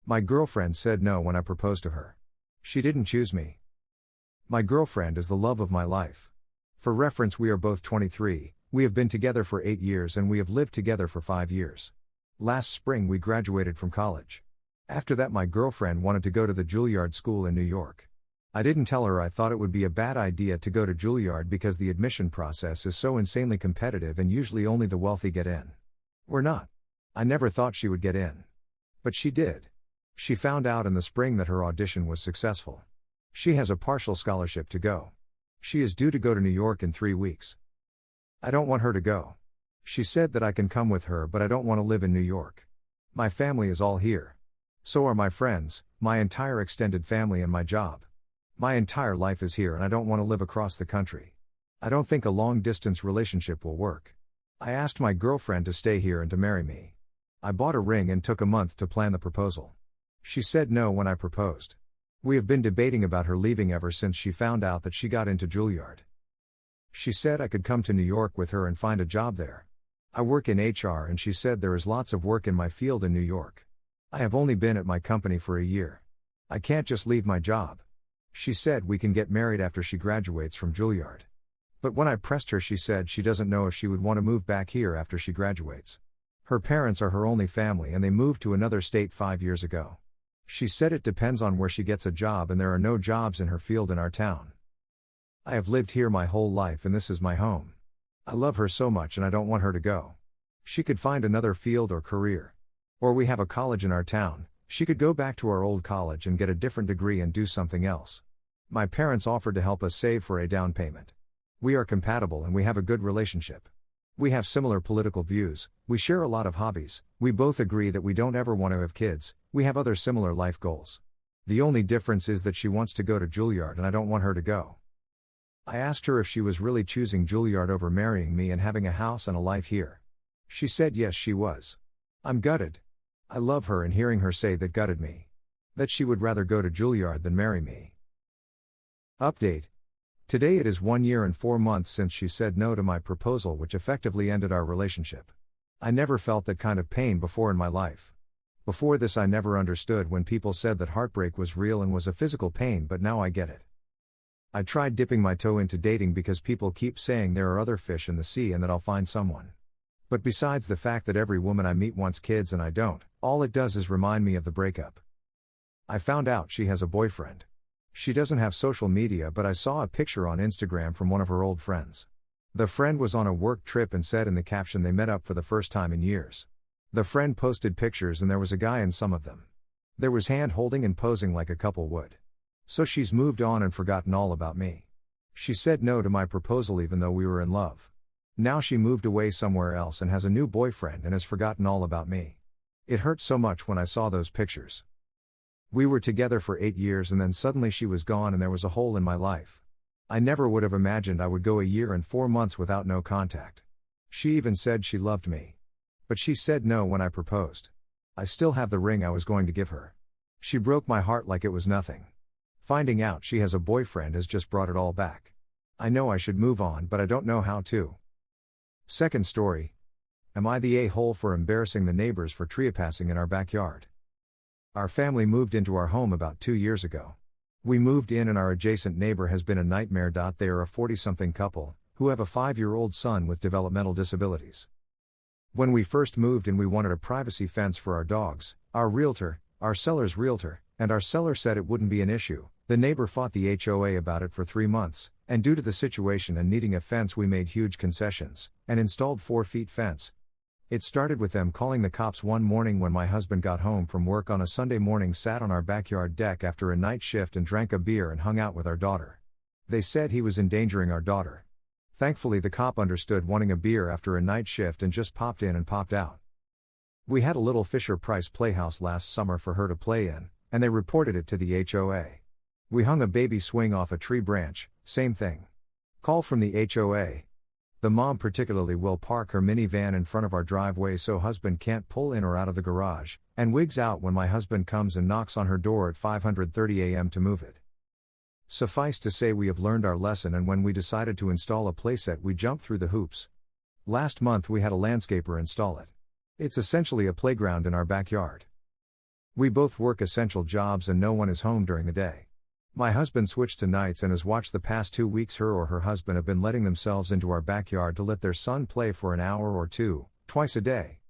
My girlfriend said no when I proposed to her. She didn't choose me. My girlfriend is the love of my life. For reference, we are both 23, we have been together for 8 years and we have lived together for 5 years. Last spring we graduated from college. After that my girlfriend wanted to go to the Juilliard School in New York. I didn't tell her I thought it would be a bad idea to go to Juilliard because the admission process is so insanely competitive and usually only the wealthy get in. We're not. I never thought she would get in. But she did. She found out in the spring that her audition was successful. She has a partial scholarship to go. She is due to go to New York in 3 weeks. I don't want her to go. She said that I can come with her, but I don't want to live in New York. My family is all here. So are my friends, my entire extended family and my job. My entire life is here and I don't want to live across the country. I don't think a long-distance relationship will work. I asked my girlfriend to stay here and to marry me. I bought a ring and took a month to plan the proposal. She said no when I proposed. We have been debating about her leaving ever since she found out that she got into Juilliard. She said I could come to New York with her and find a job there. I work in HR and she said there is lots of work in my field in New York. I have only been at my company for a year. I can't just leave my job. She said we can get married after she graduates from Juilliard. But when I pressed her, she said she doesn't know if she would want to move back here after she graduates. Her parents are her only family and they moved to another state 5 years ago. She said it depends on where she gets a job and there are no jobs in her field in our town. I have lived here my whole life and this is my home. I love her so much and I don't want her to go. She could find another field or career. Or we have a college in our town, she could go back to our old college and get a different degree and do something else. My parents offered to help us save for a down payment. We are compatible and we have a good relationship. We have similar political views, we share a lot of hobbies, we both agree that we don't ever want to have kids, we have other similar life goals. The only difference is that she wants to go to Juilliard and I don't want her to go. I asked her if she was really choosing Juilliard over marrying me and having a house and a life here. She said yes, she was. I'm gutted. I love her and hearing her say that gutted me. That she would rather go to Juilliard than marry me. Update. Today it is 1 year and 4 months since she said no to my proposal, which effectively ended our relationship. I never felt that kind of pain before in my life. Before this I never understood when people said that heartbreak was real and was a physical pain, but now I get it. I tried dipping my toe into dating because people keep saying there are other fish in the sea and that I'll find someone. But besides the fact that every woman I meet wants kids and I don't, all it does is remind me of the breakup. I found out she has a boyfriend. She doesn't have social media, but I saw a picture on Instagram from one of her old friends. The friend was on a work trip and said in the caption they met up for the first time in years. The friend posted pictures and there was a guy in some of them. There was hand holding and posing like a couple would. So she's moved on and forgotten all about me. She said no to my proposal even though we were in love. Now she moved away somewhere else and has a new boyfriend and has forgotten all about me. It hurt so much when I saw those pictures. We were together for 8 years and then suddenly she was gone and there was a hole in my life. I never would have imagined I would go a year and 4 months without no contact. She even said she loved me. But she said no when I proposed. I still have the ring I was going to give her. She broke my heart like it was nothing. Finding out she has a boyfriend has just brought it all back. I know I should move on, but I don't know how to. Second story. Am I the a-hole for embarrassing the neighbors for trespassing in our backyard? Our family moved into our home about 2 years ago. We moved in and our adjacent neighbor has been a nightmare. They are a 40-something couple, who have a 5-year-old son with developmental disabilities. When we first moved in we wanted a privacy fence for our dogs, our realtor, our seller's realtor, and our seller said it wouldn't be an issue. The neighbor fought the HOA about it for 3 months, and due to the situation and needing a fence we made huge concessions, and installed 4-foot fence. It started with them calling the cops one morning when my husband got home from work on a Sunday morning, sat on our backyard deck after a night shift and drank a beer and hung out with our daughter. They said he was endangering our daughter. Thankfully the cop understood wanting a beer after a night shift and just popped in and popped out. We had a little Fisher-Price playhouse last summer for her to play in, and they reported it to the HOA. We hung a baby swing off a tree branch, same thing. Call from the HOA. The mom particularly will park her minivan in front of our driveway so husband can't pull in or out of the garage, and wigs out when my husband comes and knocks on her door at 5:30 a.m. to move it. Suffice to say we have learned our lesson, and when we decided to install a playset we jumped through the hoops. Last month we had a landscaper install it. It's essentially a playground in our backyard. We both work essential jobs and no one is home during the day. My husband switched to nights and has watched the past 2 weeks her or her husband have been letting themselves into our backyard to let their son play for an hour or two, twice a day.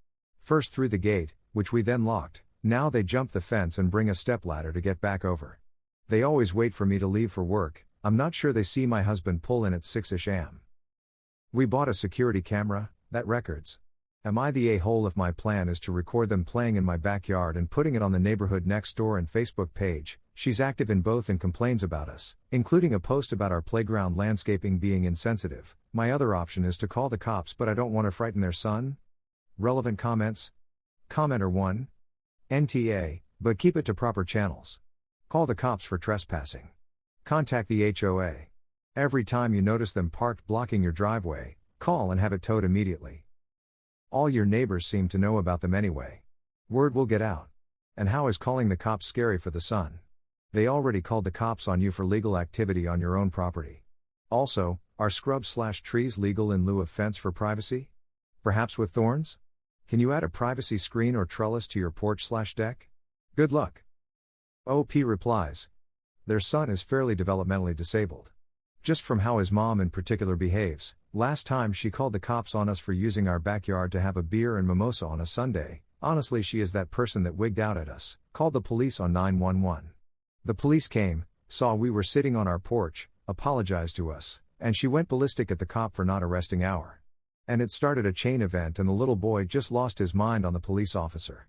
First through the gate, which we then locked, now they jump the fence and bring a stepladder to get back over. They always wait for me to leave for work. I'm not sure they see my husband pull in at 6ish am. We bought a security camera that records. Am I the a-hole if my plan is to record them playing in my backyard and putting it on the neighborhood next door and Facebook page? She's active in both and complains about us, including a post about our playground landscaping being insensitive. My other option is to call the cops, but I don't want to frighten their son. Relevant comments? Commenter 1. NTA, but keep it to proper channels. Call the cops for trespassing. Contact the HOA. Every time you notice them parked blocking your driveway, call and have it towed immediately. All your neighbors seem to know about them anyway. Word will get out. And how is calling the cops scary for the son? They already called the cops on you for legal activity on your own property. Also, are scrubs/trees legal in lieu of fence for privacy? Perhaps with thorns? Can you add a privacy screen or trellis to your porch/deck? Good luck. OP replies. Their son is fairly developmentally disabled. Just from how his mom in particular behaves, last time she called the cops on us for using our backyard to have a beer and mimosa on a Sunday, honestly she is that person that wigged out at us, called the police on 911. The police came, saw we were sitting on our porch, apologized to us, and she went ballistic at the cop for not arresting our. And it started a chain event and the little boy just lost his mind on the police officer.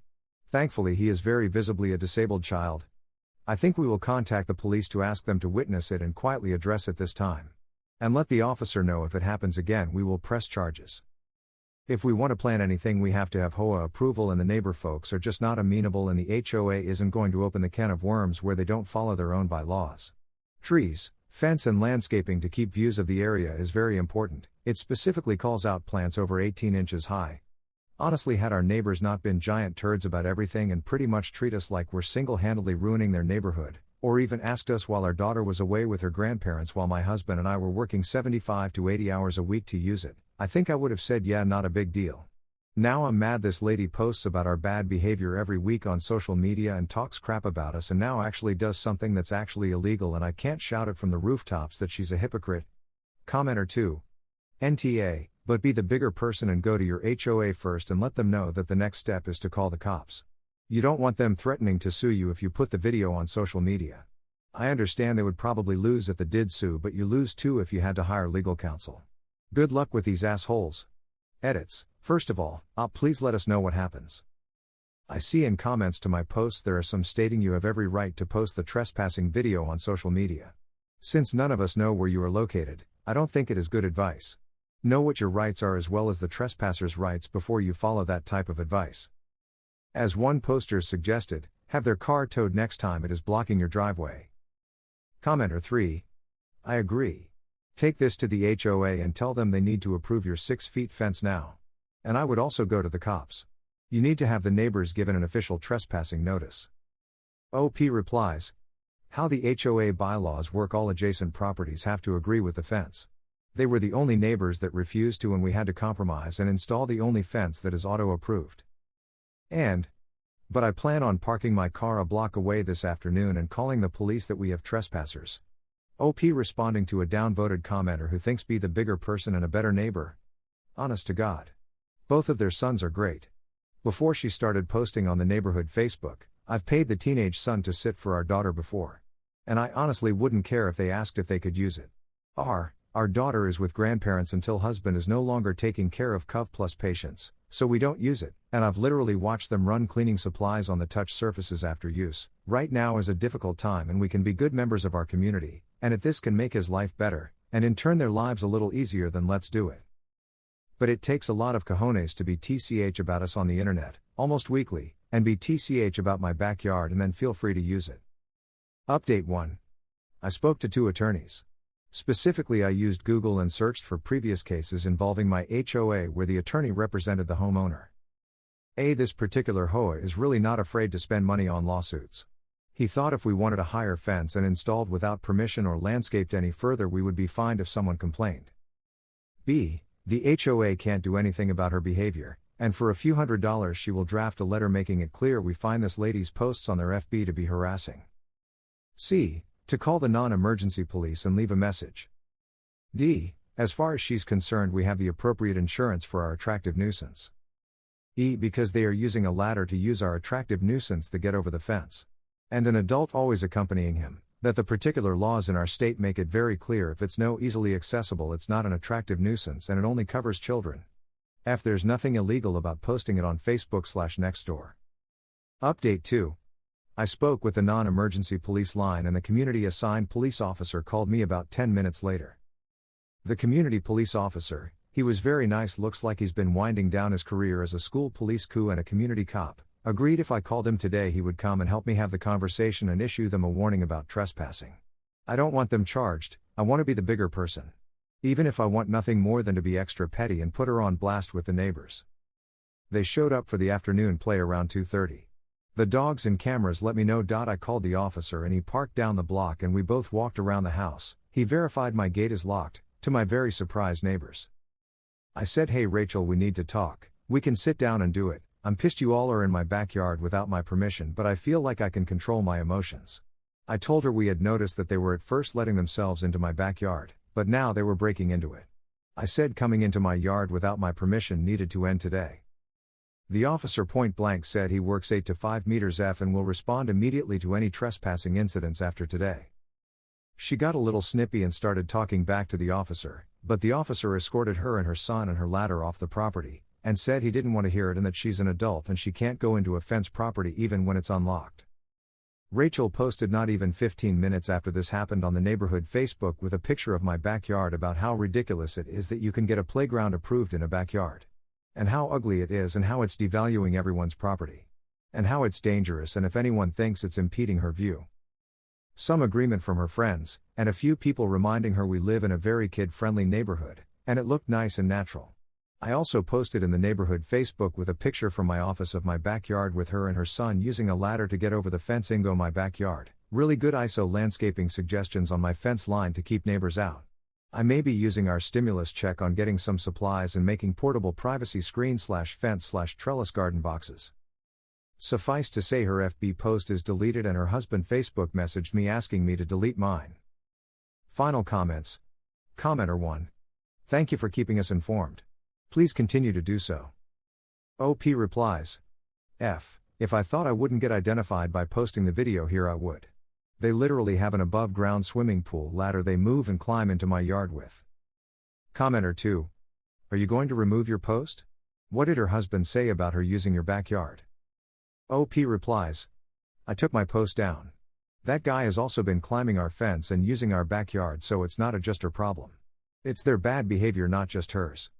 Thankfully he is very visibly a disabled child. I think we will contact the police to ask them to witness it and quietly address it this time. And let the officer know if it happens again we will press charges. If we want to plan anything we have to have HOA approval and the neighbor folks are just not amenable and the HOA isn't going to open the can of worms where they don't follow their own bylaws. Trees, fence and landscaping to keep views of the area is very important. It specifically calls out plants over 18 inches high. Honestly, had our neighbors not been giant turds about everything and pretty much treat us like we're single-handedly ruining their neighborhood, or even asked us while our daughter was away with her grandparents while my husband and I were working 75 to 80 hours a week to use it, I think I would have said yeah, not a big deal. Now I'm mad this lady posts about our bad behavior every week on social media and talks crap about us and now actually does something that's actually illegal and I can't shout it from the rooftops that she's a hypocrite. Commenter 2. NTA, but be the bigger person and go to your HOA first and let them know that the next step is to call the cops. You don't want them threatening to sue you if you put the video on social media. I understand they would probably lose if they did sue, but you lose too if you had to hire legal counsel. Good luck with these assholes. Edits. First of all, please let us know what happens. I see in comments to my posts there are some stating you have every right to post the trespassing video on social media. Since none of us know where you are located, I don't think it is good advice. Know what your rights are as well as the trespasser's rights before you follow that type of advice. As one poster suggested, have their car towed next time it is blocking your driveway. Commenter 3. I agree. Take this to the HOA and tell them they need to approve your 6-foot fence now. And I would also go to the cops. You need to have the neighbors given an official trespassing notice. OP replies. How the HOA bylaws work, all adjacent properties have to agree with the fence. They were the only neighbors that refused to and we had to compromise and install the only fence that is auto-approved. But I plan on parking my car a block away this afternoon and calling the police that we have trespassers. OP responding to a downvoted commenter who thinks be the bigger person and a better neighbor. Honest to God. Both of their sons are great. Before she started posting on the neighborhood Facebook, I've paid the teenage son to sit for our daughter before. And I honestly wouldn't care if they asked if they could use it. Our daughter is with grandparents until husband is no longer taking care of Cov Plus patients, so we don't use it, and I've literally watched them run cleaning supplies on the touch surfaces after use. Right now is a difficult time and we can be good members of our community, and if this can make his life better, and in turn their lives a little easier, then let's do it. But it takes a lot of cojones to be TCH about us on the internet, almost weekly, and be TCH about my backyard and then feel free to use it. Update 1. I spoke to 2 attorneys. Specifically, I used Google and searched for previous cases involving my HOA where the attorney represented the homeowner. This particular HOA is really not afraid to spend money on lawsuits. He thought if we wanted a higher fence and installed without permission or landscaped any further we would be fined if someone complained. B. The HOA can't do anything about her behavior, And for a few $100s she will draft a letter making it clear we find this lady's posts on their FB to be harassing. C. To call the non-emergency police and leave a message. D. As far as she's concerned we have the appropriate insurance for our attractive nuisance. E. Because they are using a ladder to use our attractive nuisance to get over the fence. And an adult always accompanying him, that the particular laws in our state make it very clear if it's no easily accessible it's not an attractive nuisance and it only covers children. F. There's nothing illegal about posting it on Facebook/Nextdoor. Update 2. I spoke with the non-emergency police line and the community assigned police officer called me about 10 minutes later. The community police officer, he was very nice, looks like he's been winding down his career as a school police coup and a community cop, agreed if I called him today he would come and help me have the conversation and issue them a warning about trespassing. I don't want them charged, I want to be the bigger person. Even if I want nothing more than to be extra petty and put her on blast with the neighbors. They showed up for the afternoon play around 2:30. The dogs and cameras let me know. I called the officer and he parked down the block and we both walked around the house. He verified my gate is locked, to my very surprised neighbors. I said, hey Rachel, we need to talk, we can sit down and do it. I'm pissed you all are in my backyard without my permission, but I feel like I can control my emotions. I told her we had noticed that they were at first letting themselves into my backyard, but now they were breaking into it. I said coming into my yard without my permission needed to end today. The officer point blank said he works 8 to 5 meters F and will respond immediately to any trespassing incidents after today. She got a little snippy and started talking back to the officer, but the officer escorted her and her son and her ladder off the property, and said he didn't want to hear it and that she's an adult and she can't go into a fenced property even when it's unlocked. Rachel posted not even 15 minutes after this happened on the neighborhood Facebook with a picture of my backyard about how ridiculous it is that you can get a playground approved in a backyard. And how ugly it is and how it's devaluing everyone's property. And how it's dangerous and if anyone thinks it's impeding her view. Some agreement from her friends, and a few people reminding her we live in a very kid-friendly neighborhood, and it looked nice and natural. I also posted in the neighborhood Facebook with a picture from my office of my backyard with her and her son using a ladder to get over the fence. Ingo my backyard, really good ISO landscaping suggestions on my fence line to keep neighbors out. I may be using our stimulus check on getting some supplies and making portable privacy screen/fence/trellis garden boxes. Suffice to say her FB post is deleted and her husband Facebook messaged me asking me to delete mine. Final comments. Commenter 1. Thank you for keeping us informed. Please continue to do so. OP replies. F. If I thought I wouldn't get identified by posting the video here I would. They literally have an above ground swimming pool ladder they move and climb into my yard with. Commenter 2. Are you going to remove your post? What did her husband say about her using your backyard? OP replies. I took my post down. That guy has also been climbing our fence and using our backyard, so it's not just her problem. It's their bad behavior, not just hers.